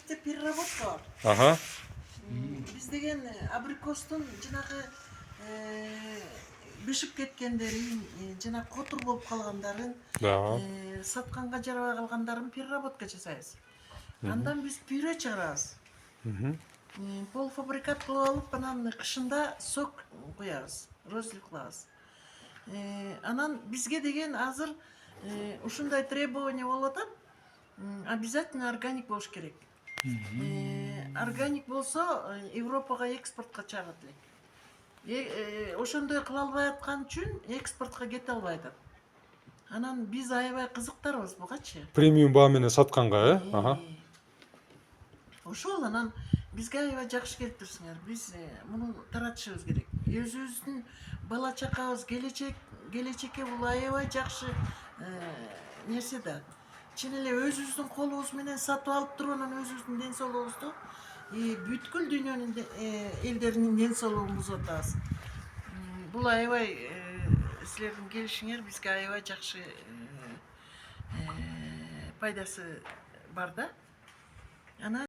бизде переработка бар. Ага. Биз деген абрикостун жанагы бишип кеткендерин, жана котур болуп калгандарын, Да. сатканга жарабай калгандарын переработка жасайбыз. Андан биз пюре чыгарабыз. Полуфабрикат кылып алып, анан кышында сок куябыз, розлив кылабыз. Анан бизге деген азыр ушундай требование болуп атат. Обязательно органик болуш керек. Органик болсо Европага экспортко чыгарат элек. Ошондой кыла албай аткан үчүн экспортко кете албай атат. Анан биз аябай кызыктарбыз бугачы. Премиум баа менен сатканга, Ага. Ошол анан бизге аябай жакшы келип турсуңар. Биз муну таратышыбыз керек. Өзүбүздүн бала чакабыз келечекке бул аябай жакшы нерсе да. Чын эле өзүбүздүн колубуз менен сатып алып туруп, анан өзүбүздүн ден соолугубузду бүткүл дүйнөнүн элдеринин ден соолугун бузуп атабыз. Бул аябай силердин келишиңер бизге аябай жакшы пайдасы бар да. Анан